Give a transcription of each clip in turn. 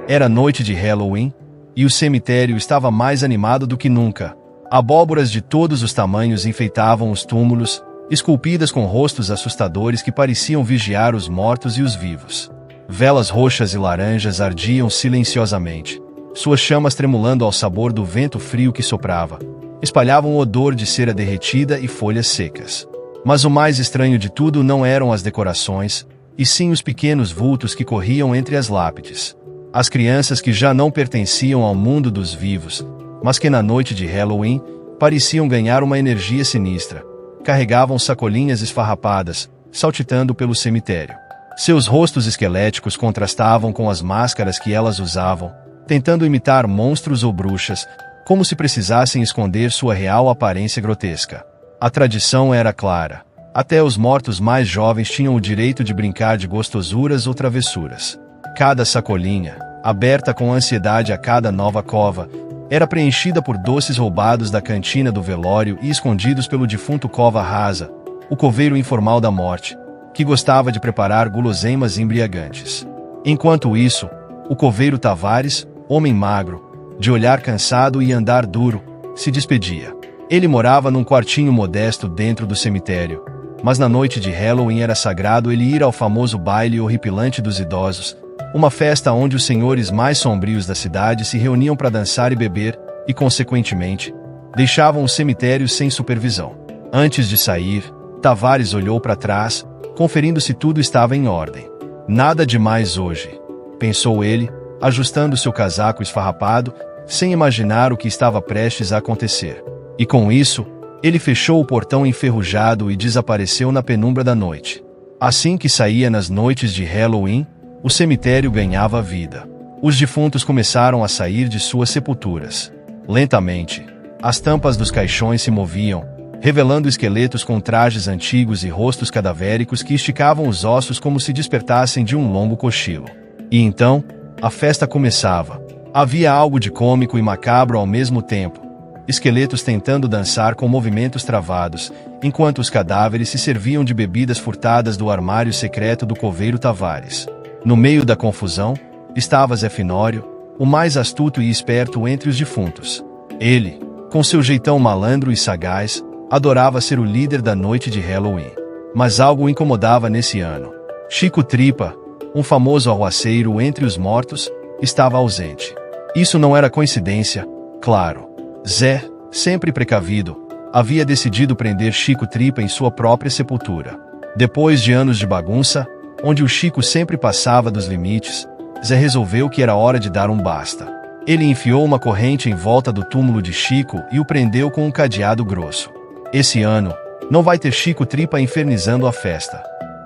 Era noite de Halloween, e o cemitério estava mais animado do que nunca. Abóboras de todos os tamanhos enfeitavam os túmulos, esculpidas com rostos assustadores que pareciam vigiar os mortos e os vivos. Velas roxas e laranjas ardiam silenciosamente, suas chamas tremulando ao sabor do vento frio que soprava. Espalhavam um odor de cera derretida e folhas secas. Mas o mais estranho de tudo não eram as decorações, e sim os pequenos vultos que corriam entre as lápides. As crianças que já não pertenciam ao mundo dos vivos, mas que na noite de Halloween pareciam ganhar uma energia sinistra. Carregavam sacolinhas esfarrapadas, saltitando pelo cemitério. Seus rostos esqueléticos contrastavam com as máscaras que elas usavam, tentando imitar monstros ou bruxas, como se precisassem esconder sua real aparência grotesca. A tradição era clara. Até os mortos mais jovens tinham o direito de brincar de gostosuras ou travessuras. Cada sacolinha, aberta com ansiedade a cada nova cova, era preenchida por doces roubados da cantina do velório e escondidos pelo defunto Cova Rasa, o coveiro informal da morte, que gostava de preparar guloseimas embriagantes. Enquanto isso, o coveiro Tavares, homem magro, de olhar cansado e andar duro, se despedia. Ele morava num quartinho modesto dentro do cemitério, mas na noite de Halloween era sagrado ele ir ao famoso baile horripilante dos idosos, uma festa onde os senhores mais sombrios da cidade se reuniam para dançar e beber, e, consequentemente, deixavam o cemitério sem supervisão. Antes de sair, Tavares olhou para trás, conferindo se tudo estava em ordem. Nada demais hoje, pensou ele, ajustando seu casaco esfarrapado, sem imaginar o que estava prestes a acontecer. E com isso, ele fechou o portão enferrujado e desapareceu na penumbra da noite. Assim que saía nas noites de Halloween, o cemitério ganhava vida. Os defuntos começaram a sair de suas sepulturas. Lentamente, as tampas dos caixões se moviam, revelando esqueletos com trajes antigos e rostos cadavéricos que esticavam os ossos como se despertassem de um longo cochilo. E então, a festa começava. Havia algo de cômico e macabro ao mesmo tempo. Esqueletos tentando dançar com movimentos travados, enquanto os cadáveres se serviam de bebidas furtadas do armário secreto do coveiro Tavares. No meio da confusão, estava Zé Finório, o mais astuto e esperto entre os defuntos. Ele, com seu jeitão malandro e sagaz, adorava ser o líder da noite de Halloween. Mas algo o incomodava nesse ano. Chico Tripa, um famoso arruaceiro entre os mortos, estava ausente. Isso não era coincidência, claro. Zé, sempre precavido, havia decidido prender Chico Tripa em sua própria sepultura. Depois de anos de bagunça, onde o Chico sempre passava dos limites, Zé resolveu que era hora de dar um basta. Ele enfiou uma corrente em volta do túmulo de Chico e o prendeu com um cadeado grosso. Esse ano, não vai ter Chico Tripa infernizando a festa,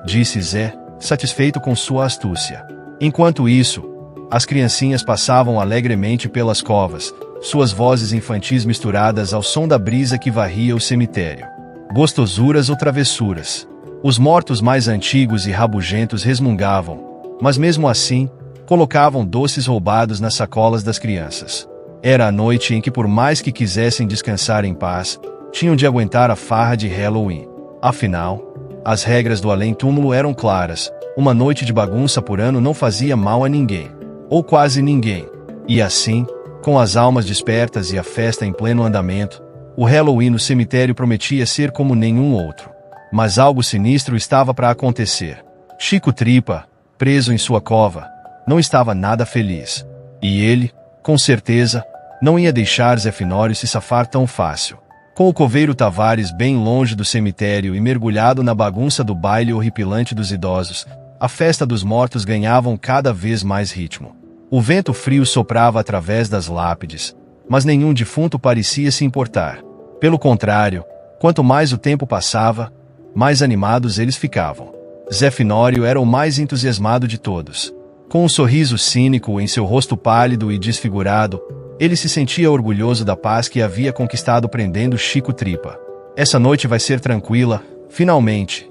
disse Zé, satisfeito com sua astúcia. Enquanto isso, as criancinhas passavam alegremente pelas covas, suas vozes infantis misturadas ao som da brisa que varria o cemitério. Gostosuras ou travessuras. Os mortos mais antigos e rabugentos resmungavam, mas mesmo assim, colocavam doces roubados nas sacolas das crianças. Era a noite em que, por mais que quisessem descansar em paz, tinham de aguentar a farra de Halloween. Afinal, as regras do além-túmulo eram claras: uma noite de bagunça por ano não fazia mal a ninguém, ou quase ninguém. E assim, com as almas despertas e a festa em pleno andamento, o Halloween no cemitério prometia ser como nenhum outro. Mas algo sinistro estava para acontecer. Chico Tripa, preso em sua cova, não estava nada feliz. E ele, com certeza, não ia deixar Zé Finório se safar tão fácil. Com o coveiro Tavares bem longe do cemitério e mergulhado na bagunça do baile horripilante dos idosos, a festa dos mortos ganhava cada vez mais ritmo. O vento frio soprava através das lápides, mas nenhum defunto parecia se importar. Pelo contrário, quanto mais o tempo passava, mais animados eles ficavam. Zé Finório era o mais entusiasmado de todos. Com um sorriso cínico em seu rosto pálido e desfigurado, ele se sentia orgulhoso da paz que havia conquistado prendendo Chico Tripa. Essa noite vai ser tranquila, finalmente,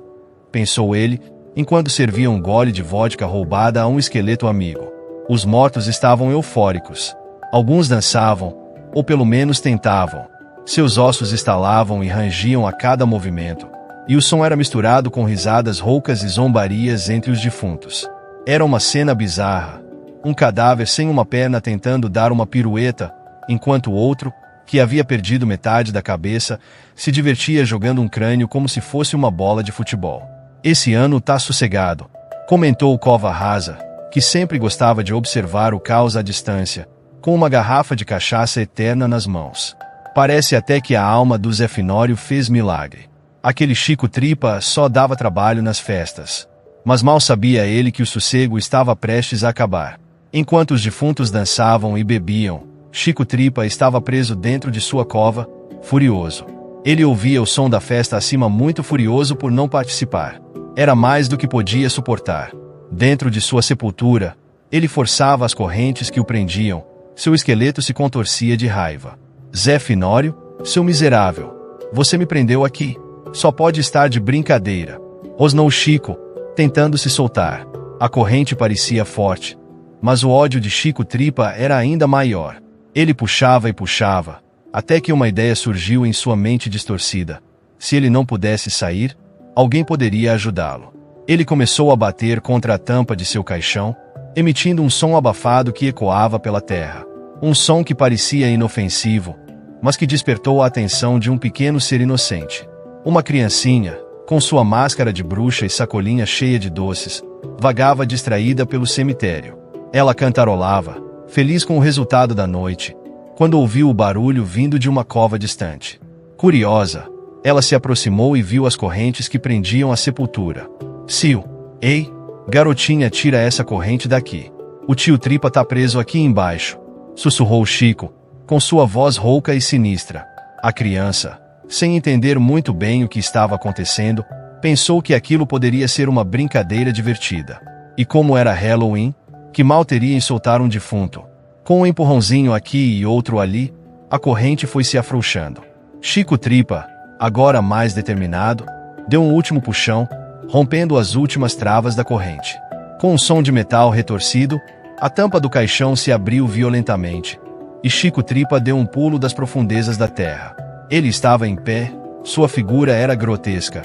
pensou ele, enquanto servia um gole de vodka roubada a um esqueleto amigo. Os mortos estavam eufóricos. Alguns dançavam, ou pelo menos tentavam. Seus ossos estalavam e rangiam a cada movimento, e o som era misturado com risadas roucas e zombarias entre os defuntos. Era uma cena bizarra, um cadáver sem uma perna tentando dar uma pirueta, enquanto o outro, que havia perdido metade da cabeça, se divertia jogando um crânio como se fosse uma bola de futebol. Esse ano tá sossegado, comentou Cova Rasa, que sempre gostava de observar o caos à distância, com uma garrafa de cachaça eterna nas mãos. Parece até que a alma do Zé Finório fez milagre. Aquele Chico Tripa só dava trabalho nas festas. Mas mal sabia ele que o sossego estava prestes a acabar. Enquanto os defuntos dançavam e bebiam, Chico Tripa estava preso dentro de sua cova, furioso. Ele ouvia o som da festa acima muito furioso por não participar. Era mais do que podia suportar. Dentro de sua sepultura, ele forçava as correntes que o prendiam. Seu esqueleto se contorcia de raiva. Zé Finório, seu miserável, você me prendeu aqui. Só pode estar de brincadeira. Rosnou Chico, tentando se soltar. A corrente parecia forte, mas o ódio de Chico Tripa era ainda maior. Ele puxava e puxava, até que uma ideia surgiu em sua mente distorcida. Se ele não pudesse sair, alguém poderia ajudá-lo. Ele começou a bater contra a tampa de seu caixão, emitindo um som abafado que ecoava pela terra. Um som que parecia inofensivo, mas que despertou a atenção de um pequeno ser inocente. Uma criancinha, com sua máscara de bruxa e sacolinha cheia de doces, vagava distraída pelo cemitério. Ela cantarolava, feliz com o resultado da noite, quando ouviu o barulho vindo de uma cova distante. Curiosa, ela se aproximou e viu as correntes que prendiam a sepultura. Sil, ei, garotinha, tira essa corrente daqui. O tio Tripa tá preso aqui embaixo, sussurrou Chico, com sua voz rouca e sinistra. A criança, sem entender muito bem o que estava acontecendo, pensou que aquilo poderia ser uma brincadeira divertida. E como era Halloween, que mal teria em soltar um defunto. Com um empurrãozinho aqui e outro ali, a corrente foi se afrouxando. Chico Tripa, agora mais determinado, deu um último puxão, rompendo as últimas travas da corrente. Com um som de metal retorcido, a tampa do caixão se abriu violentamente, e Chico Tripa deu um pulo das profundezas da terra. Ele estava em pé, sua figura era grotesca.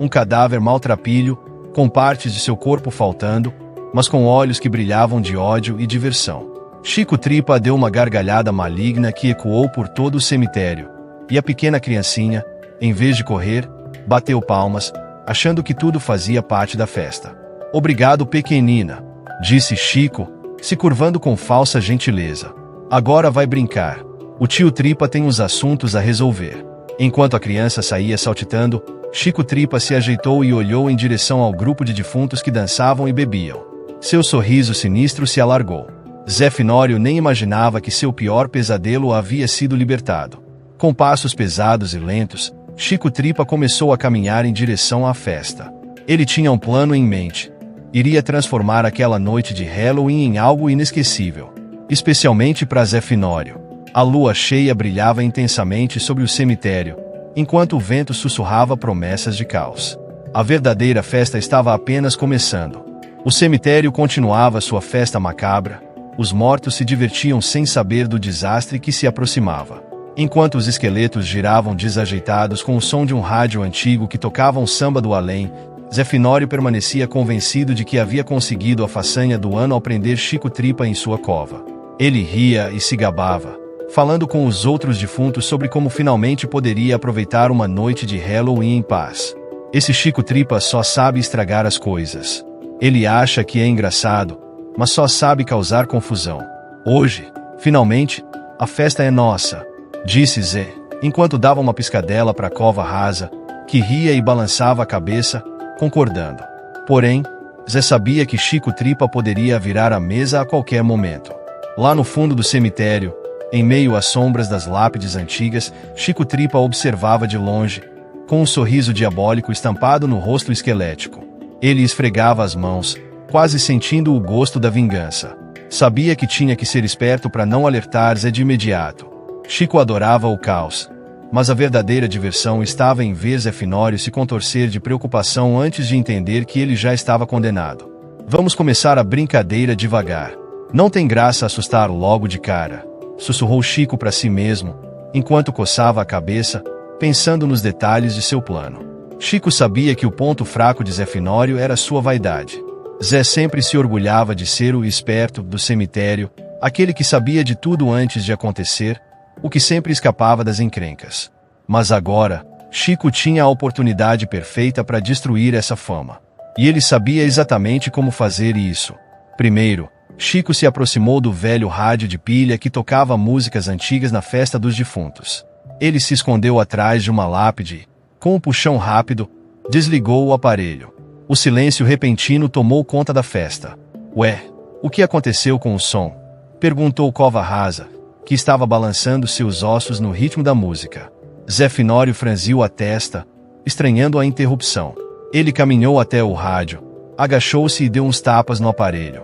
Um cadáver maltrapilho, com partes de seu corpo faltando, mas com olhos que brilhavam de ódio e diversão. Chico Tripa deu uma gargalhada maligna que ecoou por todo o cemitério, e a pequena criancinha, em vez de correr, bateu palmas, achando que tudo fazia parte da festa. Obrigado, pequenina, disse Chico, se curvando com falsa gentileza. Agora vai brincar. O tio Tripa tem uns assuntos a resolver. Enquanto a criança saía saltitando, Chico Tripa se ajeitou e olhou em direção ao grupo de defuntos que dançavam e bebiam. Seu sorriso sinistro se alargou. Zé Finório nem imaginava que seu pior pesadelo havia sido libertado. Com passos pesados e lentos, Chico Tripa começou a caminhar em direção à festa. Ele tinha um plano em mente. Iria transformar aquela noite de Halloween em algo inesquecível. Especialmente para Zé Finório. A lua cheia brilhava intensamente sobre o cemitério, enquanto o vento sussurrava promessas de caos. A verdadeira festa estava apenas começando. O cemitério continuava sua festa macabra, os mortos se divertiam sem saber do desastre que se aproximava. Enquanto os esqueletos giravam desajeitados com o som de um rádio antigo que tocava um samba do além, Zé Finório permanecia convencido de que havia conseguido a façanha do ano ao prender Chico Tripa em sua cova. Ele ria e se gabava, falando com os outros defuntos sobre como finalmente poderia aproveitar uma noite de Halloween em paz. Esse Chico Tripa só sabe estragar as coisas. Ele acha que é engraçado, mas só sabe causar confusão. Hoje, finalmente, a festa é nossa, disse Zé, enquanto dava uma piscadela para Cova Rasa, que ria e balançava a cabeça, concordando. Porém, Zé sabia que Chico Tripa poderia virar a mesa a qualquer momento. Lá no fundo do cemitério, em meio às sombras das lápides antigas, Chico Tripa observava de longe, com um sorriso diabólico estampado no rosto esquelético. Ele esfregava as mãos, quase sentindo o gosto da vingança. Sabia que tinha que ser esperto para não alertar Zé de imediato. Chico adorava o caos, mas a verdadeira diversão estava em ver Zé Finório se contorcer de preocupação antes de entender que ele já estava condenado. Vamos começar a brincadeira devagar. Não tem graça assustar logo de cara, sussurrou Chico para si mesmo, enquanto coçava a cabeça, pensando nos detalhes de seu plano. Chico sabia que o ponto fraco de Zé Finório era sua vaidade. Zé sempre se orgulhava de ser o esperto do cemitério, aquele que sabia de tudo antes de acontecer, o que sempre escapava das encrencas. Mas agora, Chico tinha a oportunidade perfeita para destruir essa fama. E ele sabia exatamente como fazer isso. Primeiro, Chico se aproximou do velho rádio de pilha que tocava músicas antigas na festa dos defuntos. Ele se escondeu atrás de uma lápide e, com um puxão rápido, desligou o aparelho. O silêncio repentino tomou conta da festa. Ué, o que aconteceu com o som? Perguntou Cova Rasa, que estava balançando seus ossos no ritmo da música. Zé Finório franziu a testa, estranhando a interrupção. Ele caminhou até o rádio, agachou-se e deu uns tapas no aparelho.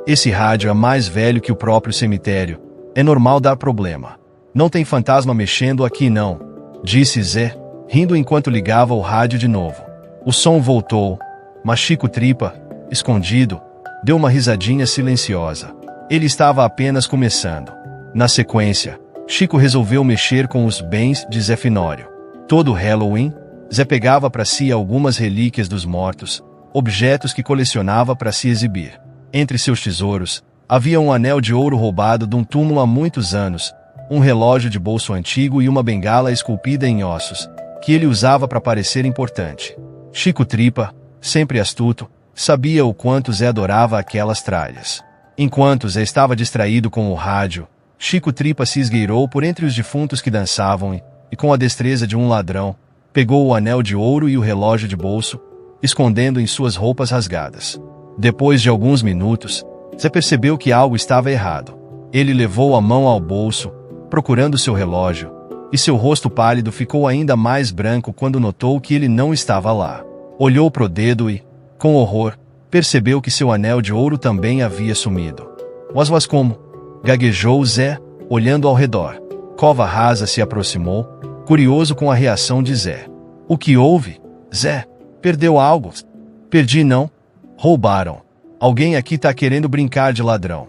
Esse rádio é mais velho que o próprio cemitério. É normal dar problema. Não tem fantasma mexendo aqui não, disse Zé, rindo enquanto ligava o rádio de novo. O som voltou, mas Chico Tripa, escondido, deu uma risadinha silenciosa. Ele estava apenas começando. Na sequência, Chico resolveu mexer com os bens de Zé Finório. Todo Halloween, Zé pegava para si algumas relíquias dos mortos, objetos que colecionava para se exibir. Entre seus tesouros, havia um anel de ouro roubado de um túmulo há muitos anos, um relógio de bolso antigo e uma bengala esculpida em ossos, que ele usava para parecer importante. Chico Tripa, sempre astuto, sabia o quanto Zé adorava aquelas tralhas. Enquanto Zé estava distraído com o rádio, Chico Tripa se esgueirou por entre os defuntos que dançavam e, com a destreza de um ladrão, pegou o anel de ouro e o relógio de bolso, escondendo em suas roupas rasgadas. Depois de alguns minutos, Zé percebeu que algo estava errado. Ele levou a mão ao bolso, procurando seu relógio, e seu rosto pálido ficou ainda mais branco quando notou que ele não estava lá. Olhou pro dedo e, com horror, percebeu que seu anel de ouro também havia sumido. Mas como? Gaguejou Zé, olhando ao redor. Cova Rasa se aproximou, curioso com a reação de Zé. O que houve? Zé, perdeu algo? Perdi não. Roubaram. Alguém aqui tá querendo brincar de ladrão.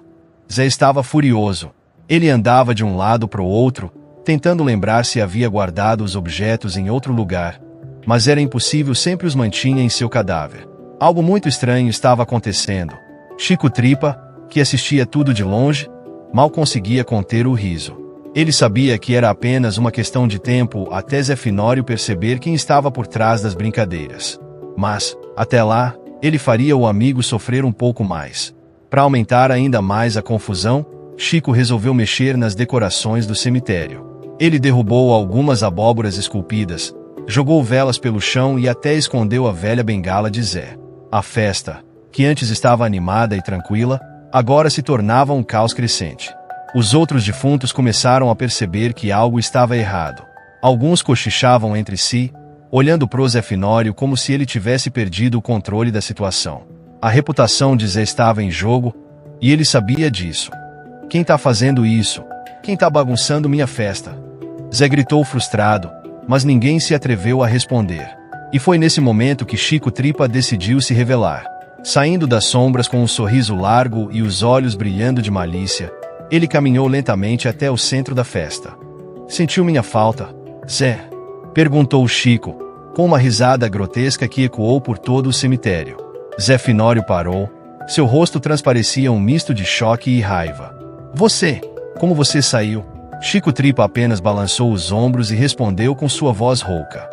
Zé estava furioso. Ele andava de um lado para o outro, tentando lembrar se havia guardado os objetos em outro lugar, mas era impossível, sempre os mantinha em seu cadáver. Algo muito estranho estava acontecendo. Chico Tripa, que assistia tudo de longe, mal conseguia conter o riso. Ele sabia que era apenas uma questão de tempo até Zé Finório perceber quem estava por trás das brincadeiras. Mas, até lá, ele faria o amigo sofrer um pouco mais. Para aumentar ainda mais a confusão, Chico resolveu mexer nas decorações do cemitério. Ele derrubou algumas abóboras esculpidas, jogou velas pelo chão e até escondeu a velha bengala de Zé. A festa, que antes estava animada e tranquila, agora se tornava um caos crescente. Os outros defuntos começaram a perceber que algo estava errado. Alguns cochichavam entre si, olhando pro Zé Finório como se ele tivesse perdido o controle da situação. A reputação de Zé estava em jogo, e ele sabia disso. Quem tá fazendo isso? Quem tá bagunçando minha festa? Zé gritou frustrado, mas ninguém se atreveu a responder. E foi nesse momento que Chico Tripa decidiu se revelar. Saindo das sombras com um sorriso largo e os olhos brilhando de malícia, ele caminhou lentamente até o centro da festa. Sentiu minha falta, Zé? Perguntou Chico, com uma risada grotesca que ecoou por todo o cemitério. Zé Finório parou, seu rosto transparecia um misto de choque e raiva. Você, como você saiu? Chico Tripa apenas balançou os ombros e respondeu com sua voz rouca.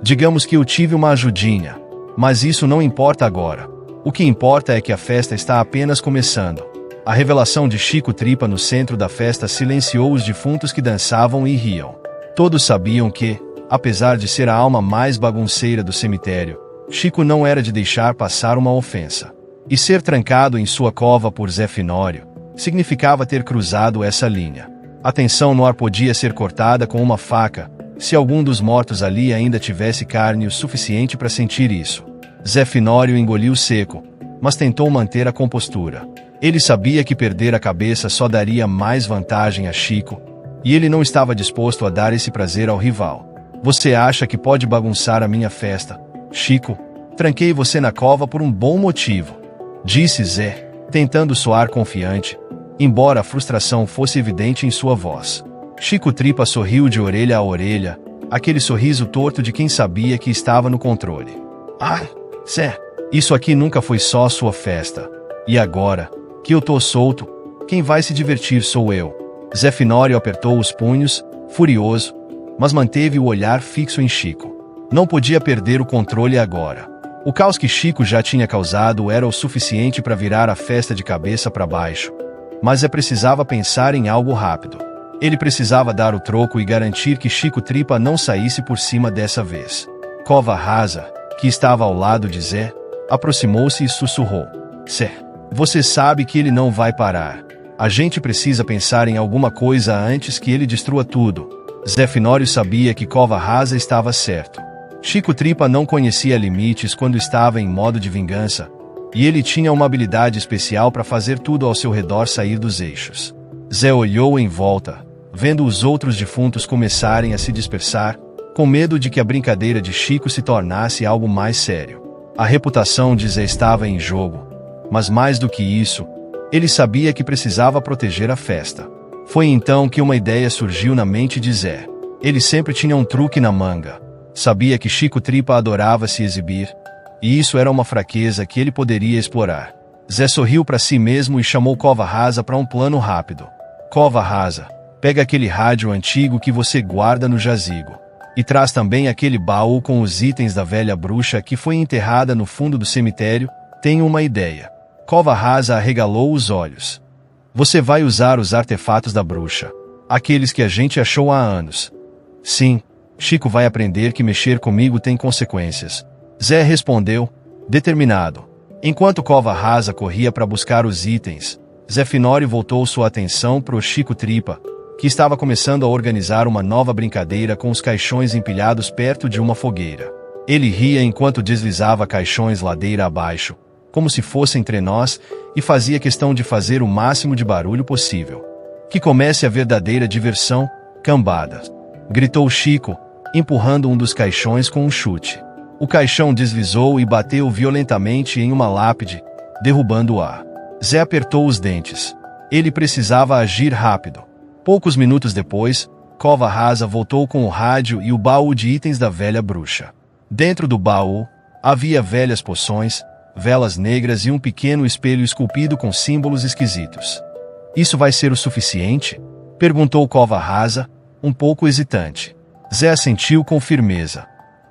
Digamos que eu tive uma ajudinha, mas isso não importa agora. O que importa é que a festa está apenas começando. A revelação de Chico Tripa no centro da festa silenciou os defuntos que dançavam e riam. Todos sabiam que, apesar de ser a alma mais bagunceira do cemitério, Chico não era de deixar passar uma ofensa. E ser trancado em sua cova por Zé Finório significava ter cruzado essa linha. A tensão no ar podia ser cortada com uma faca, se algum dos mortos ali ainda tivesse carne o suficiente para sentir isso. Zé Finório engoliu seco, mas tentou manter a compostura. Ele sabia que perder a cabeça só daria mais vantagem a Chico, e ele não estava disposto a dar esse prazer ao rival. Você acha que pode bagunçar a minha festa, Chico? Tranquei você na cova por um bom motivo, disse Zé, tentando soar confiante, embora a frustração fosse evidente em sua voz. Chico Tripa sorriu de orelha a orelha, aquele sorriso torto de quem sabia que estava no controle. Ah, Zé, Isso aqui nunca foi só sua festa. E agora, que eu tô solto, quem vai se divertir sou eu. Zé Finório apertou os punhos, furioso, mas manteve o olhar fixo em Chico. Não podia perder o controle agora. O caos que Chico já tinha causado era o suficiente para virar a festa de cabeça para baixo. Mas Zé precisava pensar em algo rápido. Ele precisava dar o troco e garantir que Chico Tripa não saísse por cima dessa vez. Cova Rasa, que estava ao lado de Zé, aproximou-se e sussurrou: Zé, você sabe que ele não vai parar. A gente precisa pensar em alguma coisa antes que ele destrua tudo. Zé Finório sabia que Cova Rasa estava certo. Chico Tripa não conhecia limites quando estava em modo de vingança, e ele tinha uma habilidade especial para fazer tudo ao seu redor sair dos eixos. Zé olhou em volta, vendo os outros defuntos começarem a se dispersar, com medo de que a brincadeira de Chico se tornasse algo mais sério. A reputação de Zé estava em jogo, mas mais do que isso, ele sabia que precisava proteger a festa. Foi então que uma ideia surgiu na mente de Zé. Ele sempre tinha um truque na manga. Sabia que Chico Tripa adorava se exibir, e isso era uma fraqueza que ele poderia explorar. Zé sorriu para si mesmo e chamou Cova Rasa para um plano rápido. Cova Rasa, pega aquele rádio antigo que você guarda no jazigo. E traz também aquele baú com os itens da velha bruxa que foi enterrada no fundo do cemitério. Tenho uma ideia. Cova Rasa arregalou os olhos. Você vai usar os artefatos da bruxa. Aqueles que a gente achou há anos. Sim, Chico vai aprender que mexer comigo tem consequências. Zé respondeu, determinado. Enquanto Cova Rasa corria para buscar os itens, Zé Finório voltou sua atenção para o Chico Tripa, que estava começando a organizar uma nova brincadeira com os caixões empilhados perto de uma fogueira. Ele ria enquanto deslizava caixões ladeira abaixo, como se fossem trenós, e fazia questão de fazer o máximo de barulho possível. Que comece a verdadeira diversão, cambada! Gritou Chico, empurrando um dos caixões com um chute. O caixão deslizou e bateu violentamente em uma lápide, derrubando-a. Zé apertou os dentes. Ele precisava agir rápido. Poucos minutos depois, Cova Rasa voltou com o rádio e o baú de itens da velha bruxa. Dentro do baú, havia velhas poções, velas negras e um pequeno espelho esculpido com símbolos esquisitos. Isso vai ser o suficiente? Perguntou Cova Rasa, um pouco hesitante. Zé assentiu com firmeza.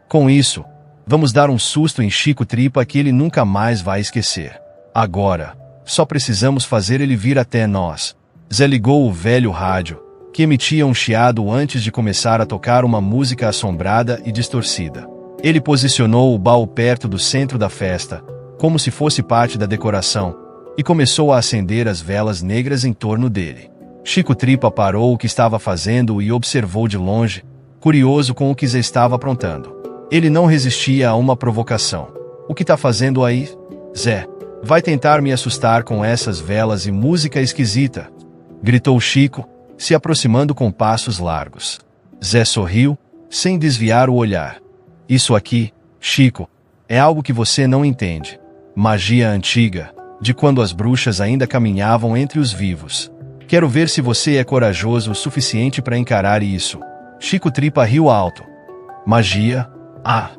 Com isso, vamos dar um susto em Chico Tripa que ele nunca mais vai esquecer. Agora, só precisamos fazer ele vir até nós. Zé ligou o velho rádio, que emitia um chiado antes de começar a tocar uma música assombrada e distorcida. Ele posicionou o baú perto do centro da festa, como se fosse parte da decoração, e começou a acender as velas negras em torno dele. Chico Tripa parou o que estava fazendo e observou de longe, curioso com o que Zé estava aprontando. Ele não resistia a uma provocação. O que tá fazendo aí, Zé? Vai tentar me assustar com essas velas e música esquisita? Gritou Chico, se aproximando com passos largos. Zé sorriu, sem desviar o olhar. Isso aqui, Chico, é algo que você não entende. Magia antiga, de quando as bruxas ainda caminhavam entre os vivos. Quero ver se você é corajoso o suficiente para encarar isso. Chico Tripa riu alto. Magia? Ah,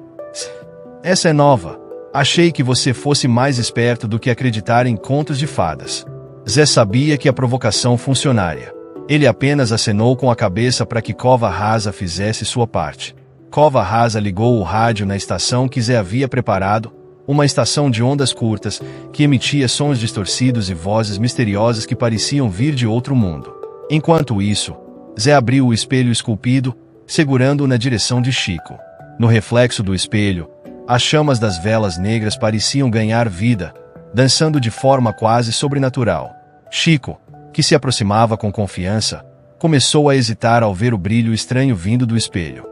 essa é nova. Achei que você fosse mais esperto do que acreditar em contos de fadas. Zé sabia que a provocação funcionaria. Ele apenas acenou com a cabeça para que Cova Rasa fizesse sua parte. Cova Rasa ligou o rádio na estação que Zé havia preparado, uma estação de ondas curtas, que emitia sons distorcidos e vozes misteriosas que pareciam vir de outro mundo. Enquanto isso, Zé abriu o espelho esculpido, segurando-o na direção de Chico. No reflexo do espelho, as chamas das velas negras pareciam ganhar vida, dançando de forma quase sobrenatural. Chico, que se aproximava com confiança, começou a hesitar ao ver o brilho estranho vindo do espelho.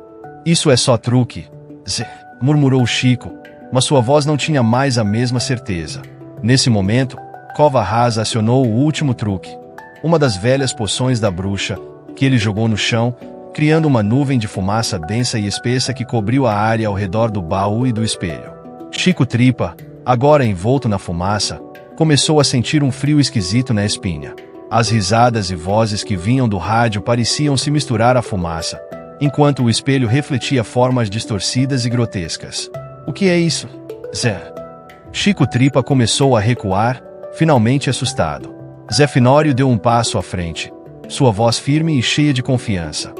Isso é só truque, Zé, murmurou Chico, mas sua voz não tinha mais a mesma certeza. Nesse momento, Cova Rasa acionou o último truque, uma das velhas poções da bruxa, que ele jogou no chão, criando uma nuvem de fumaça densa e espessa que cobriu a área ao redor do baú e do espelho. Chico Tripa, agora envolto na fumaça, começou a sentir um frio esquisito na espinha. As risadas e vozes que vinham do rádio pareciam se misturar à fumaça, enquanto o espelho refletia formas distorcidas e grotescas. O que é isso, Zé? Chico Tripa começou a recuar, finalmente assustado. Zé Finório deu um passo à frente, sua voz firme e cheia de confiança.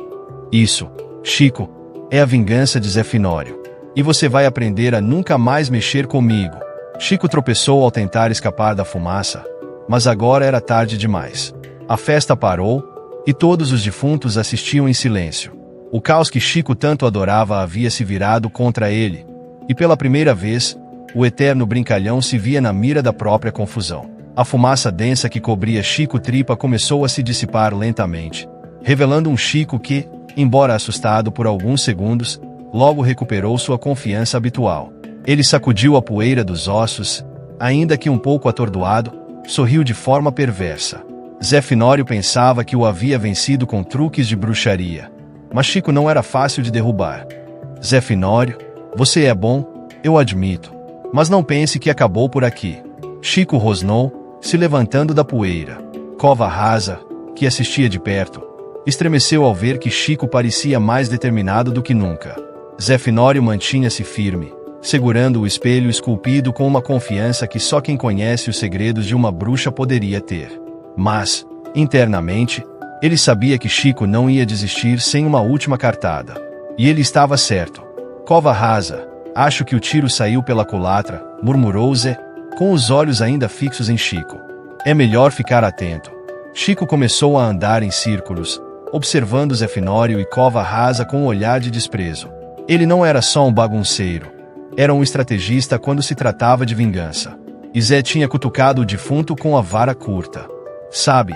Isso, Chico, é a vingança de Zé Finório. E você vai aprender a nunca mais mexer comigo. Chico tropeçou ao tentar escapar da fumaça, mas agora era tarde demais. A festa parou, e todos os defuntos assistiam em silêncio. O caos que Chico tanto adorava havia se virado contra ele, e pela primeira vez, o eterno brincalhão se via na mira da própria confusão. A fumaça densa que cobria Chico Tripa começou a se dissipar lentamente, revelando um Chico que, embora assustado por alguns segundos, logo recuperou sua confiança habitual. Ele sacudiu a poeira dos ossos, ainda que um pouco atordoado, sorriu de forma perversa. Zé Finório pensava que o havia vencido com truques de bruxaria. Mas Chico não era fácil de derrubar. Zé Finório, você é bom, eu admito. Mas não pense que acabou por aqui. Chico rosnou, se levantando da poeira. Cova Rasa, que assistia de perto, estremeceu ao ver que Chico parecia mais determinado do que nunca. Zé Finório mantinha-se firme, segurando o espelho esculpido com uma confiança que só quem conhece os segredos de uma bruxa poderia ter. Mas, internamente, ele sabia que Chico não ia desistir sem uma última cartada. E ele estava certo. Cova Rasa, acho que o tiro saiu pela culatra, murmurou Zé, com os olhos ainda fixos em Chico. É melhor ficar atento. Chico começou a andar em círculos, observando Zé Finório e Cova Rasa com um olhar de desprezo. Ele não era só um bagunceiro. Era um estrategista quando se tratava de vingança. E Zé tinha cutucado o defunto com a vara curta. Sabe,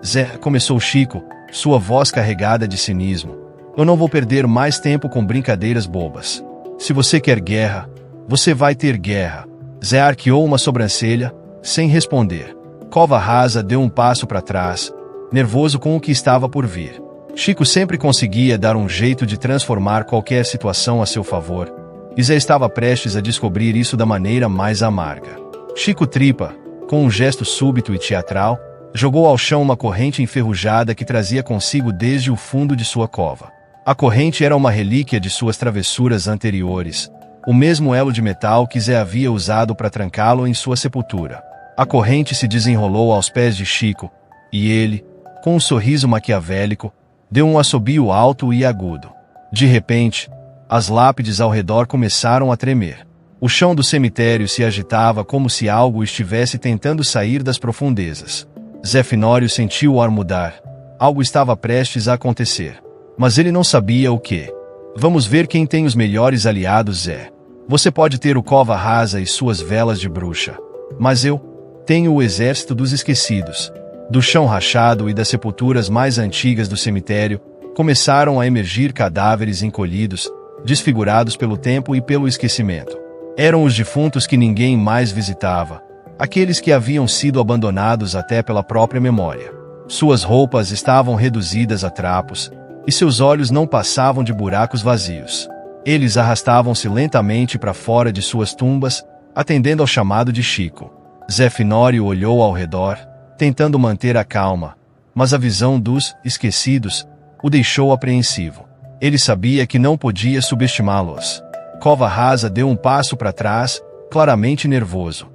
Zé, começou Chico, sua voz carregada de cinismo. Eu não vou perder mais tempo com brincadeiras bobas. Se você quer guerra, você vai ter guerra. Zé arqueou uma sobrancelha, sem responder. Cova Rasa deu um passo para trás, nervoso com o que estava por vir. Chico sempre conseguia dar um jeito de transformar qualquer situação a seu favor, e Zé estava prestes a descobrir isso da maneira mais amarga. Chico Tripa, com um gesto súbito e teatral, jogou ao chão uma corrente enferrujada que trazia consigo desde o fundo de sua cova. A corrente era uma relíquia de suas travessuras anteriores, o mesmo elo de metal que Zé havia usado para trancá-lo em sua sepultura. A corrente se desenrolou aos pés de Chico, e ele, com um sorriso maquiavélico, deu um assobio alto e agudo. De repente, as lápides ao redor começaram a tremer. O chão do cemitério se agitava como se algo estivesse tentando sair das profundezas. Zé Finório sentiu o ar mudar. Algo estava prestes a acontecer. Mas ele não sabia o que. Vamos ver quem tem os melhores aliados, Zé. Você pode ter o Cova Rasa e suas velas de bruxa. Mas eu tenho o exército dos esquecidos. Do chão rachado e das sepulturas mais antigas do cemitério, começaram a emergir cadáveres encolhidos, desfigurados pelo tempo e pelo esquecimento. Eram os defuntos que ninguém mais visitava, aqueles que haviam sido abandonados até pela própria memória. Suas roupas estavam reduzidas a trapos, e seus olhos não passavam de buracos vazios. Eles arrastavam-se lentamente para fora de suas tumbas, atendendo ao chamado de Chico. Zé Finório olhou ao redor, tentando manter a calma, mas a visão dos esquecidos o deixou apreensivo. Ele sabia que não podia subestimá-los. Cova Rasa deu um passo para trás, claramente nervoso.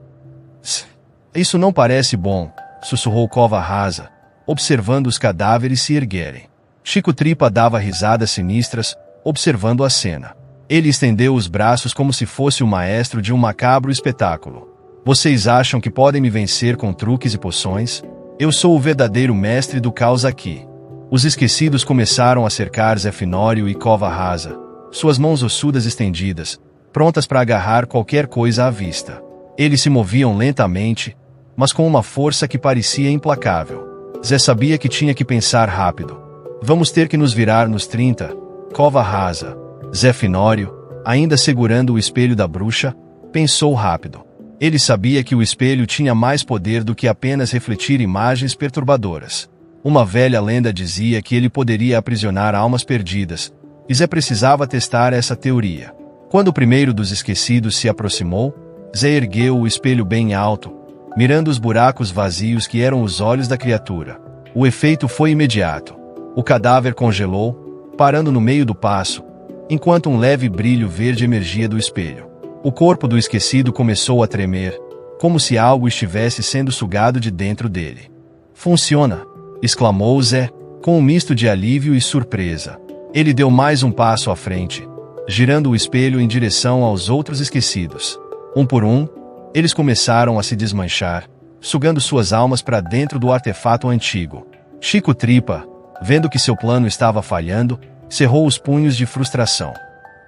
Isso não parece bom, sussurrou Cova Rasa, observando os cadáveres se erguerem. Chico Tripa dava risadas sinistras, observando a cena. Ele estendeu os braços como se fosse o maestro de um macabro espetáculo. Vocês acham que podem me vencer com truques e poções? Eu sou o verdadeiro mestre do caos aqui. Os esquecidos começaram a cercar Zé Finório e Cova Rasa, suas mãos ossudas estendidas, prontas para agarrar qualquer coisa à vista. Eles se moviam lentamente, mas com uma força que parecia implacável. Zé sabia que tinha que pensar rápido. Vamos ter que nos virar nos 30, Cova Rasa. Zé Finório, ainda segurando o espelho da bruxa, pensou rápido. Ele sabia que o espelho tinha mais poder do que apenas refletir imagens perturbadoras. Uma velha lenda dizia que ele poderia aprisionar almas perdidas, e Zé precisava testar essa teoria. Quando o primeiro dos esquecidos se aproximou, Zé ergueu o espelho bem alto, mirando os buracos vazios que eram os olhos da criatura. O efeito foi imediato. O cadáver congelou, parando no meio do passo, enquanto um leve brilho verde emergia do espelho. O corpo do esquecido começou a tremer, como se algo estivesse sendo sugado de dentro dele. Funciona! Exclamou Zé, com um misto de alívio e surpresa. Ele deu mais um passo à frente, girando o espelho em direção aos outros esquecidos. Um por um, eles começaram a se desmanchar, sugando suas almas para dentro do artefato antigo. Chico Tripa, vendo que seu plano estava falhando, cerrou os punhos de frustração.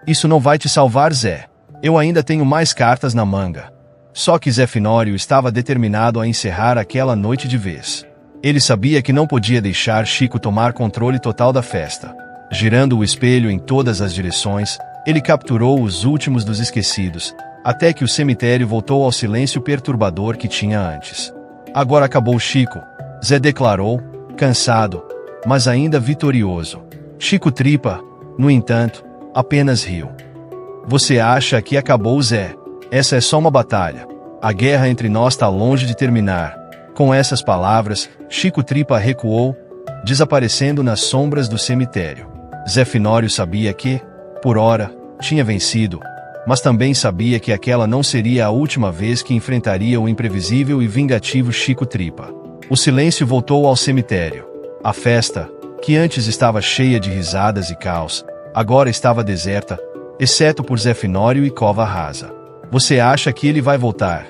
Isso não vai te salvar, Zé. Eu ainda tenho mais cartas na manga. Só que Zé Finório estava determinado a encerrar aquela noite de vez. Ele sabia que não podia deixar Chico tomar controle total da festa. Girando o espelho em todas as direções, ele capturou os últimos dos esquecidos, até que o cemitério voltou ao silêncio perturbador que tinha antes. Agora acabou Chico, Zé declarou, cansado, mas ainda vitorioso. Chico Tripa, no entanto, apenas riu. Você acha que acabou, Zé? Essa é só uma batalha. A guerra entre nós está longe de terminar. Com essas palavras, Chico Tripa recuou, desaparecendo nas sombras do cemitério. Zé Finório sabia que, por ora, tinha vencido, mas também sabia que aquela não seria a última vez que enfrentaria o imprevisível e vingativo Chico Tripa. O silêncio voltou ao cemitério. A festa, que antes estava cheia de risadas e caos, agora estava deserta, exceto por Zé Finório e Cova Rasa. Você acha que ele vai voltar?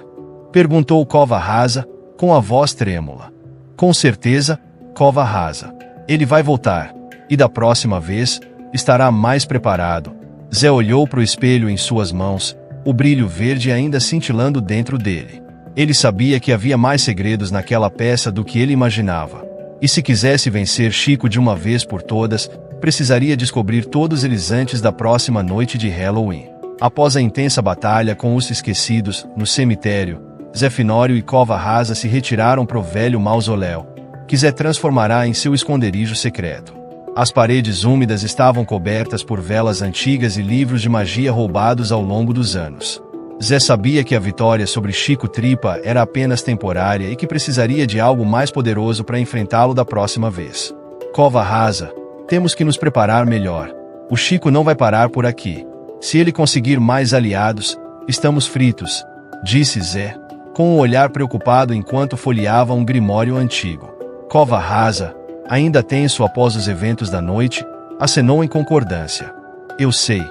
Perguntou Cova Rasa, com a voz trêmula. Com certeza, Cova Rasa. Ele vai voltar. E da próxima vez, estará mais preparado. Zé olhou para o espelho em suas mãos, o brilho verde ainda cintilando dentro dele. Ele sabia que havia mais segredos naquela peça do que ele imaginava. E se quisesse vencer Chico de uma vez por todas, precisaria descobrir todos eles antes da próxima noite de Halloween. Após a intensa batalha com os esquecidos, no cemitério, Zé Finório e Cova Rasa se retiraram pro velho mausoléu, que Zé transformará em seu esconderijo secreto. As paredes úmidas estavam cobertas por velas antigas e livros de magia roubados ao longo dos anos. Zé sabia que a vitória sobre Chico Tripa era apenas temporária e que precisaria de algo mais poderoso para enfrentá-lo da próxima vez. Cova Rasa, temos que nos preparar melhor. O Chico não vai parar por aqui. Se ele conseguir mais aliados, estamos fritos, disse Zé, com um olhar preocupado enquanto folheava um grimório antigo. Cova Rasa, ainda tenso após os eventos da noite, acenou em concordância. Eu sei.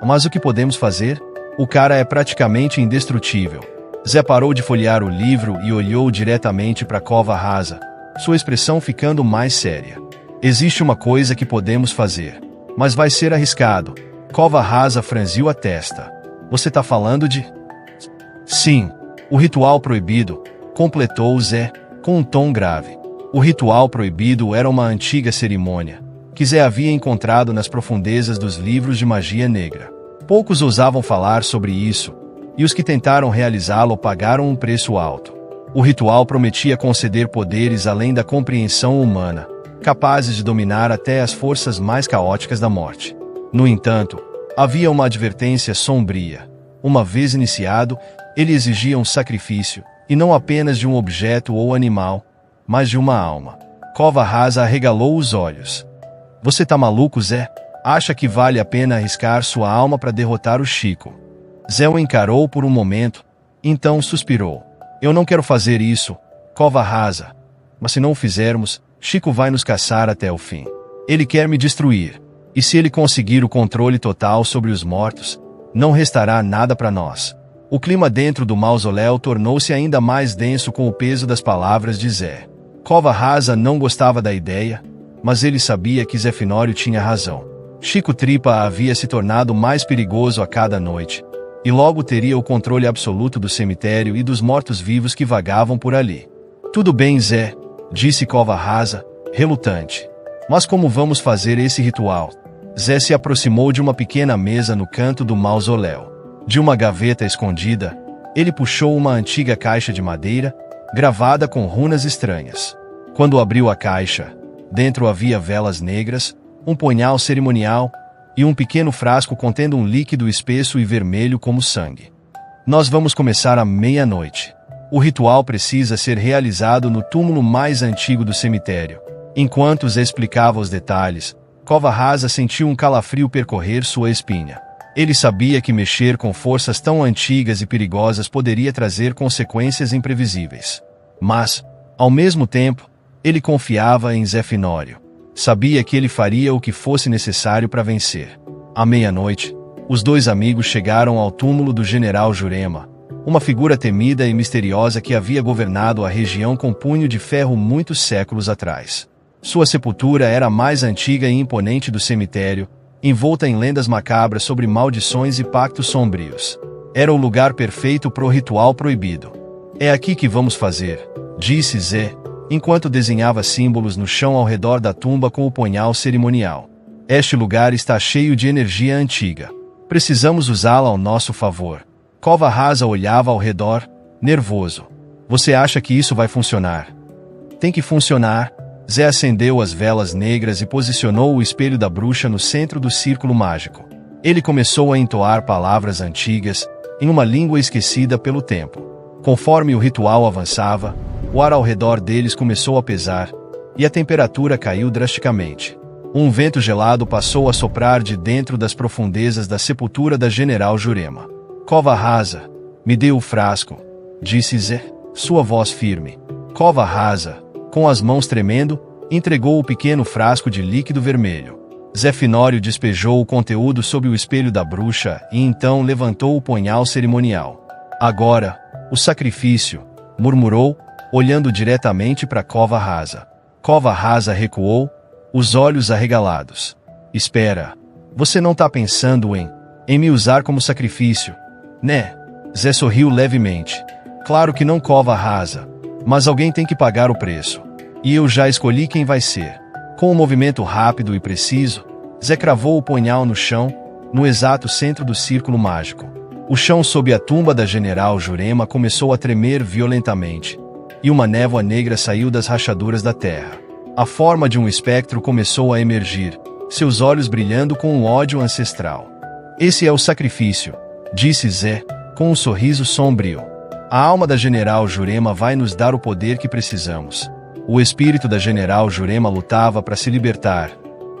Mas o que podemos fazer? O cara é praticamente indestrutível. Zé parou de folhear o livro e olhou diretamente para Cova Rasa, sua expressão ficando mais séria. Existe uma coisa que podemos fazer, mas vai ser arriscado. Cova Rasa franziu a testa. Você tá falando de... Sim, o ritual proibido, completou Zé, com um tom grave. O ritual proibido era uma antiga cerimônia, que Zé havia encontrado nas profundezas dos livros de magia negra. Poucos ousavam falar sobre isso, e os que tentaram realizá-lo pagaram um preço alto. O ritual prometia conceder poderes além da compreensão humana, capazes de dominar até as forças mais caóticas da morte. No entanto, havia uma advertência sombria. Uma vez iniciado, ele exigia um sacrifício, e não apenas de um objeto ou animal, mas de uma alma. Cova Rasa arregalou os olhos. Você tá maluco, Zé? Acha que vale a pena arriscar sua alma para derrotar o Chico? Zé o encarou por um momento, então suspirou. Eu não quero fazer isso, Cova Rasa. Mas se não o fizermos, Chico vai nos caçar até o fim. Ele quer me destruir. E se ele conseguir o controle total sobre os mortos, não restará nada para nós. O clima dentro do mausoléu tornou-se ainda mais denso com o peso das palavras de Zé. Cova Rasa não gostava da ideia, mas ele sabia que Zé Finório tinha razão. Chico Tripa havia se tornado mais perigoso a cada noite, e logo teria o controle absoluto do cemitério e dos mortos-vivos que vagavam por ali. Tudo bem, Zé, disse Cova Rasa, relutante. Mas como vamos fazer esse ritual? Zé se aproximou de uma pequena mesa no canto do mausoléu. De uma gaveta escondida, ele puxou uma antiga caixa de madeira, gravada com runas estranhas. Quando abriu a caixa, dentro havia velas negras, um punhal cerimonial e um pequeno frasco contendo um líquido espesso e vermelho como sangue. Nós vamos começar à meia-noite. O ritual precisa ser realizado no túmulo mais antigo do cemitério. Enquanto Zé explicava os detalhes, Cova Rasa sentiu um calafrio percorrer sua espinha. Ele sabia que mexer com forças tão antigas e perigosas poderia trazer consequências imprevisíveis. Mas, ao mesmo tempo, ele confiava em Zé Finório. Sabia que ele faria o que fosse necessário para vencer. À meia-noite, os dois amigos chegaram ao túmulo do general Jurema, uma figura temida e misteriosa que havia governado a região com punho de ferro muitos séculos atrás. Sua sepultura era a mais antiga e imponente do cemitério, envolta em lendas macabras sobre maldições e pactos sombrios. Era o lugar perfeito para o ritual proibido. É aqui que vamos fazer, disse Zé, enquanto desenhava símbolos no chão ao redor da tumba com o punhal cerimonial. Este lugar está cheio de energia antiga. Precisamos usá-la ao nosso favor. Cova Rasa olhava ao redor, nervoso. Você acha que isso vai funcionar? Tem que funcionar. Zé acendeu as velas negras e posicionou o espelho da bruxa no centro do círculo mágico. Ele começou a entoar palavras antigas, em uma língua esquecida pelo tempo. Conforme o ritual avançava, o ar ao redor deles começou a pesar, e a temperatura caiu drasticamente. Um vento gelado passou a soprar de dentro das profundezas da sepultura da general Jurema. Cova Rasa, me dê o frasco, disse Zé, sua voz firme. Cova Rasa, com as mãos tremendo, entregou o pequeno frasco de líquido vermelho. Zé Finório despejou o conteúdo sobre o espelho da bruxa e então levantou o punhal cerimonial. Agora, o sacrifício, murmurou, olhando diretamente para Cova Rasa. Cova Rasa recuou, os olhos arregalados. Espera, você não tá pensando em me usar como sacrifício, né? Zé sorriu levemente. Claro que não, Cova Rasa. Mas alguém tem que pagar o preço. E eu já escolhi quem vai ser. Com um movimento rápido e preciso, Zé cravou o punhal no chão, no exato centro do círculo mágico. O chão sob a tumba da general Jurema começou a tremer violentamente, e uma névoa negra saiu das rachaduras da terra. A forma de um espectro começou a emergir, seus olhos brilhando com um ódio ancestral. Esse é o sacrifício, disse Zé, com um sorriso sombrio. A alma da general Jurema vai nos dar o poder que precisamos. O espírito da general Jurema lutava para se libertar,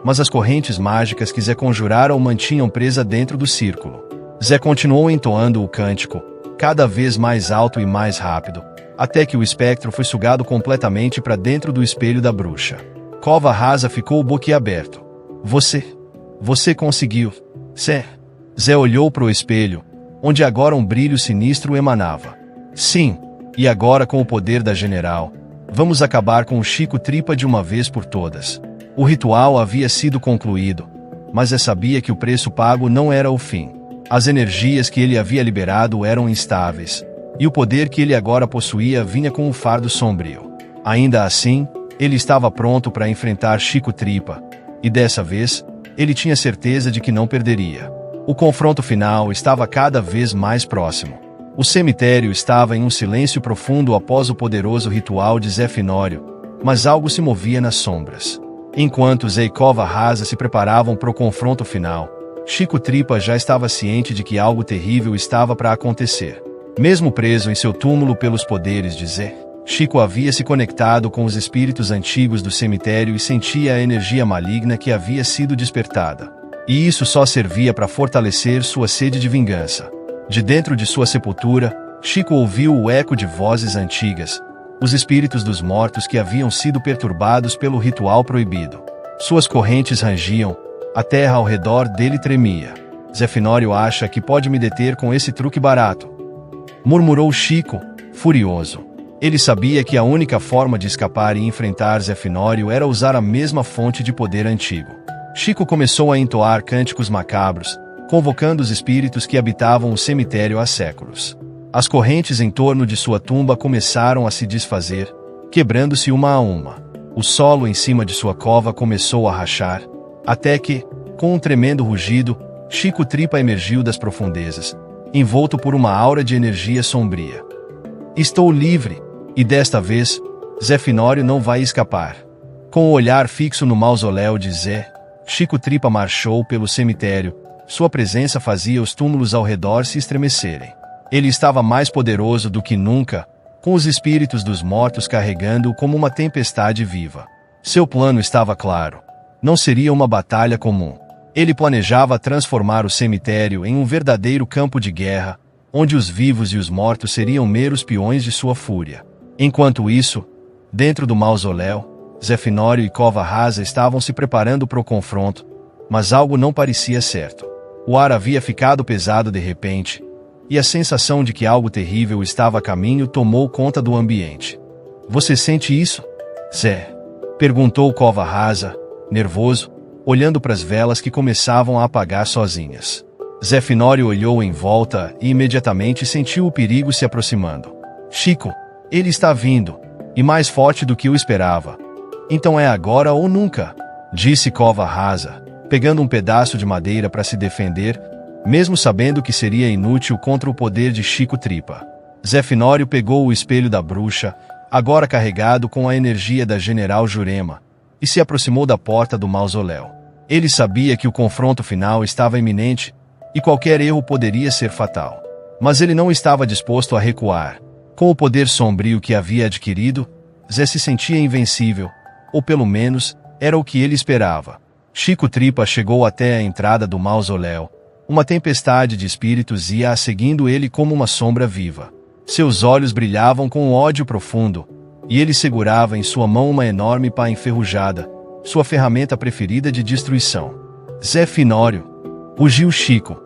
mas as correntes mágicas que Zé conjurara o mantinham presa dentro do círculo. Zé continuou entoando o cântico, cada vez mais alto e mais rápido, até que o espectro foi sugado completamente para dentro do espelho da bruxa. Cova Rasa ficou boquiaberto. Você conseguiu. Zé olhou para o espelho, onde agora um brilho sinistro emanava. Sim, e agora com o poder da general, vamos acabar com o Chico Tripa de uma vez por todas. O ritual havia sido concluído, mas Zé sabia que o preço pago não era o fim. As energias que ele havia liberado eram instáveis, e o poder que ele agora possuía vinha com um fardo sombrio. Ainda assim, ele estava pronto para enfrentar Chico Tripa, e dessa vez, ele tinha certeza de que não perderia. O confronto final estava cada vez mais próximo. O cemitério estava em um silêncio profundo após o poderoso ritual de Zé Finório, mas algo se movia nas sombras. Enquanto Zé e Cova Rasa se preparavam para o confronto final, Chico Tripa já estava ciente de que algo terrível estava para acontecer. Mesmo preso em seu túmulo pelos poderes de Zé, Chico havia se conectado com os espíritos antigos do cemitério e sentia a energia maligna que havia sido despertada. E isso só servia para fortalecer sua sede de vingança. De dentro de sua sepultura, Chico ouviu o eco de vozes antigas, os espíritos dos mortos que haviam sido perturbados pelo ritual proibido. Suas correntes rangiam, a terra ao redor dele tremia. Zé Finório acha que pode me deter com esse truque barato, murmurou Chico, furioso. Ele sabia que a única forma de escapar e enfrentar Zé Finório era usar a mesma fonte de poder antigo. Chico começou a entoar cânticos macabros, convocando os espíritos que habitavam o cemitério há séculos. As correntes em torno de sua tumba começaram a se desfazer, quebrando-se uma a uma. O solo em cima de sua cova começou a rachar, até que, com um tremendo rugido, Chico Tripa emergiu das profundezas, envolto por uma aura de energia sombria. Estou livre, e desta vez, Zé Finório não vai escapar. Com o olhar fixo no mausoléu de Zé, Chico Tripa marchou pelo cemitério. Sua presença fazia os túmulos ao redor se estremecerem. Ele estava mais poderoso do que nunca, com os espíritos dos mortos carregando-o como uma tempestade viva. Seu plano estava claro. Não seria uma batalha comum. Ele planejava transformar o cemitério em um verdadeiro campo de guerra, onde os vivos e os mortos seriam meros peões de sua fúria. Enquanto isso, dentro do mausoléu, Zé Finório e Cova Rasa estavam se preparando para o confronto, mas algo não parecia certo. O ar havia ficado pesado de repente, e a sensação de que algo terrível estava a caminho tomou conta do ambiente. Você sente isso, Zé? Perguntou Cova Rasa, nervoso, olhando para as velas que começavam a apagar sozinhas. Zé Finório olhou em volta e imediatamente sentiu o perigo se aproximando. Chico, ele está vindo, e mais forte do que eu esperava. Então é agora ou nunca, disse Cova Rasa, pegando um pedaço de madeira para se defender, mesmo sabendo que seria inútil contra o poder de Chico Tripa. Zé Finório pegou o espelho da bruxa, agora carregado com a energia da General Jurema, e se aproximou da porta do mausoléu. Ele sabia que o confronto final estava iminente, e qualquer erro poderia ser fatal. Mas ele não estava disposto a recuar. Com o poder sombrio que havia adquirido, Zé se sentia invencível, ou pelo menos, era o que ele esperava. Chico Tripa chegou até a entrada do mausoléu. Uma tempestade de espíritos ia seguindo ele como uma sombra viva. Seus olhos brilhavam com um ódio profundo, e ele segurava em sua mão uma enorme pá enferrujada, sua ferramenta preferida de destruição. Zé Finório, rugiu Chico.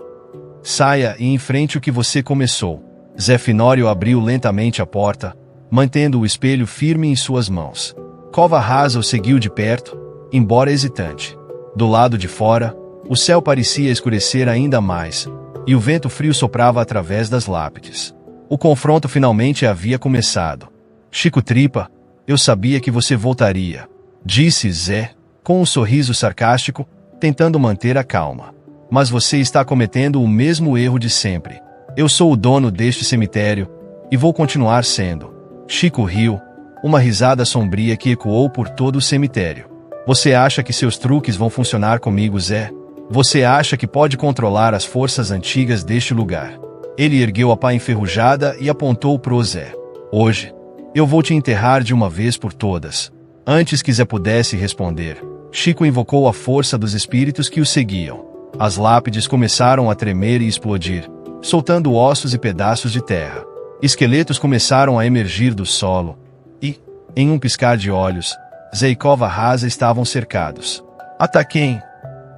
Saia e enfrente o que você começou. Zé Finório abriu lentamente a porta, mantendo o espelho firme em suas mãos. Cova Rasa o seguiu de perto, embora hesitante. Do lado de fora, o céu parecia escurecer ainda mais, e o vento frio soprava através das lápides. O confronto finalmente havia começado. Chico Tripa, eu sabia que você voltaria, disse Zé, com um sorriso sarcástico, tentando manter a calma. Mas você está cometendo o mesmo erro de sempre. Eu sou o dono deste cemitério, e vou continuar sendo. Chico riu, uma risada sombria que ecoou por todo o cemitério. Você acha que seus truques vão funcionar comigo, Zé? Você acha que pode controlar as forças antigas deste lugar? Ele ergueu a pá enferrujada e apontou pro Zé. Hoje, eu vou te enterrar de uma vez por todas. Antes que Zé pudesse responder, Chico invocou a força dos espíritos que o seguiam. As lápides começaram a tremer e explodir, soltando ossos e pedaços de terra. Esqueletos começaram a emergir do solo, e, em um piscar de olhos, Zé e Cova Rasa estavam cercados. Ataquem!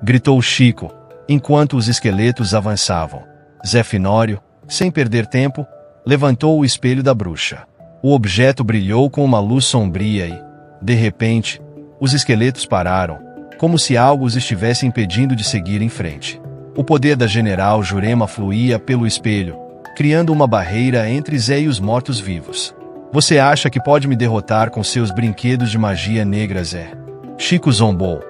Gritou Chico, enquanto os esqueletos avançavam. Zé Finório, sem perder tempo, levantou o espelho da bruxa. O objeto brilhou com uma luz sombria e, de repente, os esqueletos pararam, como se algo os estivesse impedindo de seguir em frente. O poder da General Jurema fluía pelo espelho, criando uma barreira entre Zé e os mortos-vivos. Você acha que pode me derrotar com seus brinquedos de magia negra, Zé? Chico zombou,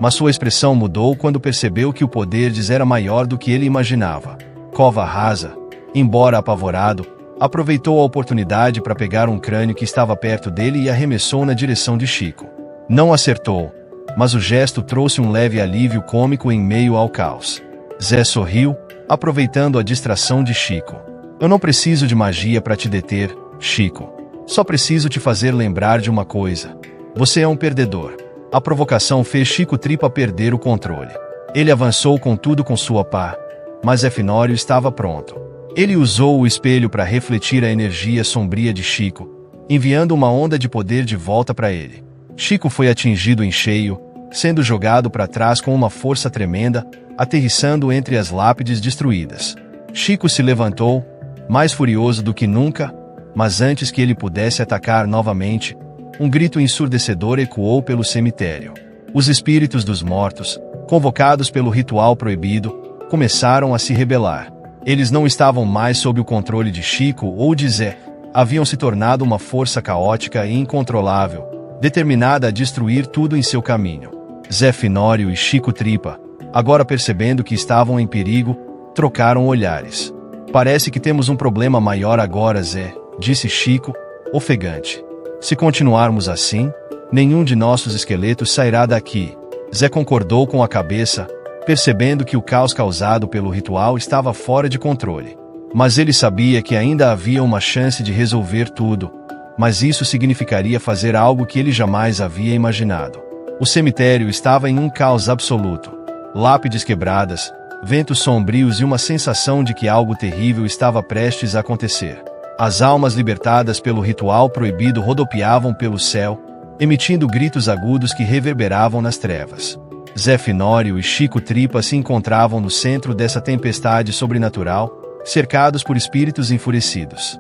mas sua expressão mudou quando percebeu que o poder de Zé era maior do que ele imaginava. Cova Rasa, embora apavorado, aproveitou a oportunidade para pegar um crânio que estava perto dele e arremessou na direção de Chico. Não acertou, mas o gesto trouxe um leve alívio cômico em meio ao caos. Zé sorriu, aproveitando a distração de Chico. Eu não preciso de magia para te deter, Chico. Só preciso te fazer lembrar de uma coisa. Você é um perdedor. A provocação fez Chico Tripa perder o controle. Ele avançou com tudo com sua pá, mas Zé Finório estava pronto. Ele usou o espelho para refletir a energia sombria de Chico, enviando uma onda de poder de volta para ele. Chico foi atingido em cheio, sendo jogado para trás com uma força tremenda, aterrissando entre as lápides destruídas. Chico se levantou, mais furioso do que nunca, mas antes que ele pudesse atacar novamente, um grito ensurdecedor ecoou pelo cemitério. Os espíritos dos mortos, convocados pelo ritual proibido, começaram a se rebelar. Eles não estavam mais sob o controle de Chico ou de Zé, haviam se tornado uma força caótica e incontrolável, determinada a destruir tudo em seu caminho. Zé Finório e Chico Tripa, agora percebendo que estavam em perigo, trocaram olhares. Parece que temos um problema maior agora, Zé, disse Chico, ofegante. Se continuarmos assim, nenhum de nossos esqueletos sairá daqui. Zé concordou com a cabeça, percebendo que o caos causado pelo ritual estava fora de controle. Mas ele sabia que ainda havia uma chance de resolver tudo, mas isso significaria fazer algo que ele jamais havia imaginado. O cemitério estava em um caos absoluto. lápides quebradas, ventos sombrios e uma sensação de que algo terrível estava prestes a acontecer. As almas libertadas pelo ritual proibido rodopiavam pelo céu, emitindo gritos agudos que reverberavam nas trevas. Zé Finório e Chico Tripa se encontravam no centro dessa tempestade sobrenatural, cercados por espíritos enfurecidos.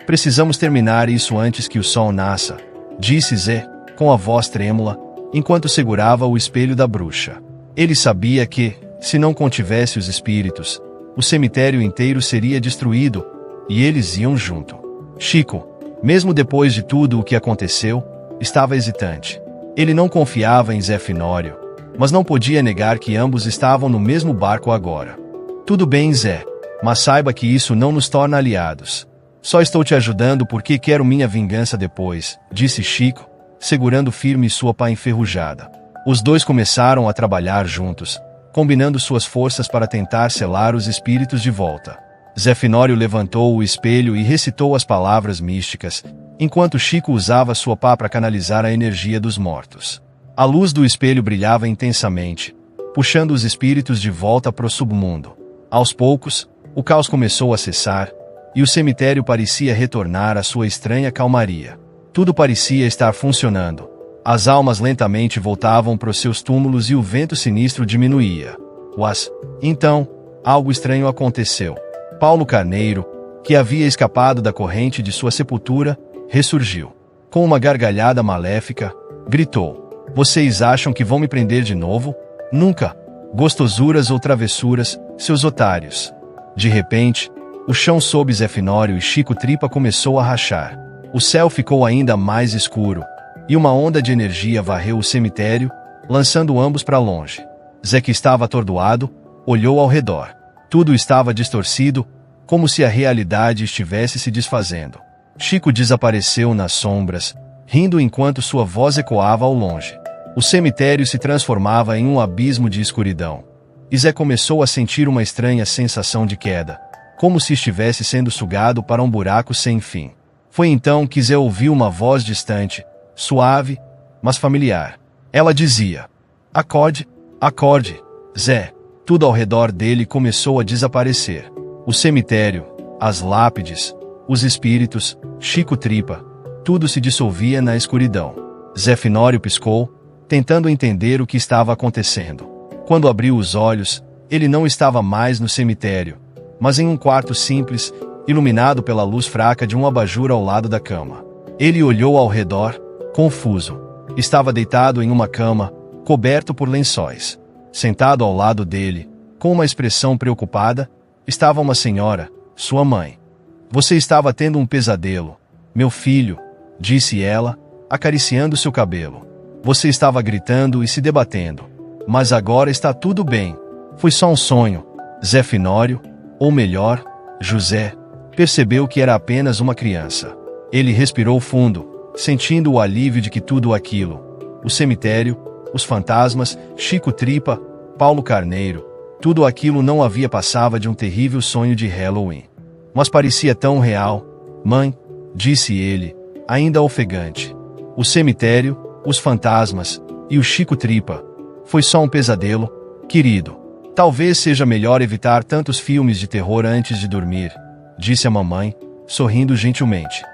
Precisamos terminar isso antes que o sol nasça, disse Zé, com a voz trêmula, enquanto segurava o espelho da bruxa. Ele sabia que, se não contivesse os espíritos, o cemitério inteiro seria destruído, e eles iam junto. Chico, mesmo depois de tudo o que aconteceu, estava hesitante. Ele não confiava em Zé Finório, mas não podia negar que ambos estavam no mesmo barco agora. Tudo bem, Zé, mas saiba que isso não nos torna aliados. Só estou te ajudando porque quero minha vingança depois, disse Chico, segurando firme sua pá enferrujada. Os dois começaram a trabalhar juntos, combinando suas forças para tentar selar os espíritos de volta. Zé Finório levantou o espelho e recitou as palavras místicas, enquanto Chico usava sua pá para canalizar a energia dos mortos. A luz do espelho brilhava intensamente, puxando os espíritos de volta para o submundo. Aos poucos, o caos começou a cessar, e o cemitério parecia retornar à sua estranha calmaria. Tudo parecia estar funcionando. As almas lentamente voltavam para os seus túmulos e o vento sinistro diminuía. Então, algo estranho aconteceu. Paulo Carneiro, que havia escapado da corrente de sua sepultura, ressurgiu. Com uma gargalhada maléfica, gritou: "Vocês acham que vão me prender de novo? Nunca! Gostosuras ou travessuras, seus otários!" De repente, o chão sob Zé Finório e Chico Tripa começou a rachar. O céu ficou ainda mais escuro, e uma onda de energia varreu o cemitério, lançando ambos para longe. Zé, que estava atordoado, olhou ao redor. Tudo estava distorcido, como se a realidade estivesse se desfazendo. Chico desapareceu nas sombras, rindo enquanto sua voz ecoava ao longe. O cemitério se transformava em um abismo de escuridão. E Zé começou a sentir uma estranha sensação de queda, como se estivesse sendo sugado para um buraco sem fim. Foi então que Zé ouviu uma voz distante, suave, mas familiar. Ela dizia: "Acorde, acorde, Zé." Tudo ao redor dele começou a desaparecer. O cemitério, as lápides, os espíritos, Chico Tripa, tudo se dissolvia na escuridão. Zé Finório piscou, tentando entender o que estava acontecendo. Quando abriu os olhos, ele não estava mais no cemitério, mas em um quarto simples, iluminado pela luz fraca de um abajur ao lado da cama. Ele olhou ao redor, confuso. Estava deitado em uma cama, coberto por lençóis. Sentado ao lado dele, com uma expressão preocupada, estava uma senhora, sua mãe. "Você estava tendo um pesadelo, meu filho", disse ela, acariciando seu cabelo. "Você estava gritando e se debatendo. Mas agora está tudo bem. Foi só um sonho." Zé Finório, ou melhor, José, percebeu que era apenas uma criança. Ele respirou fundo, sentindo o alívio de que tudo aquilo, o cemitério, os fantasmas, Chico Tripa, Paulo Carneiro, tudo aquilo não havia passado de um terrível sonho de Halloween. Mas parecia tão real. "Mãe", disse ele, ainda ofegante. "O cemitério, os fantasmas e o Chico Tripa. Foi só um pesadelo, querido. Talvez seja melhor evitar tantos filmes de terror antes de dormir", disse a mamãe, sorrindo gentilmente.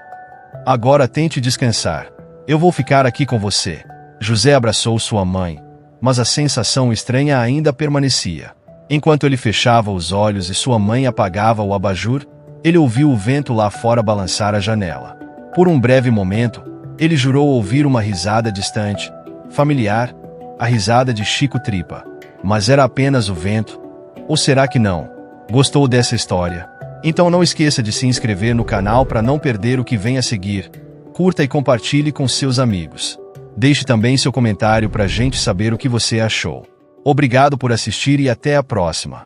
"Agora tente descansar. Eu vou ficar aqui com você." José abraçou sua mãe, mas a sensação estranha ainda permanecia. Enquanto ele fechava os olhos e sua mãe apagava o abajur, ele ouviu o vento lá fora balançar a janela. Por um breve momento, ele jurou ouvir uma risada distante, familiar, a risada de Chico Tripa. Mas era apenas o vento? Ou será que não? Gostou dessa história? Então não esqueça de se inscrever no canal para não perder o que vem a seguir. Curta e compartilhe com seus amigos. Deixe também seu comentário para a gente saber o que você achou. Obrigado por assistir e até a próxima.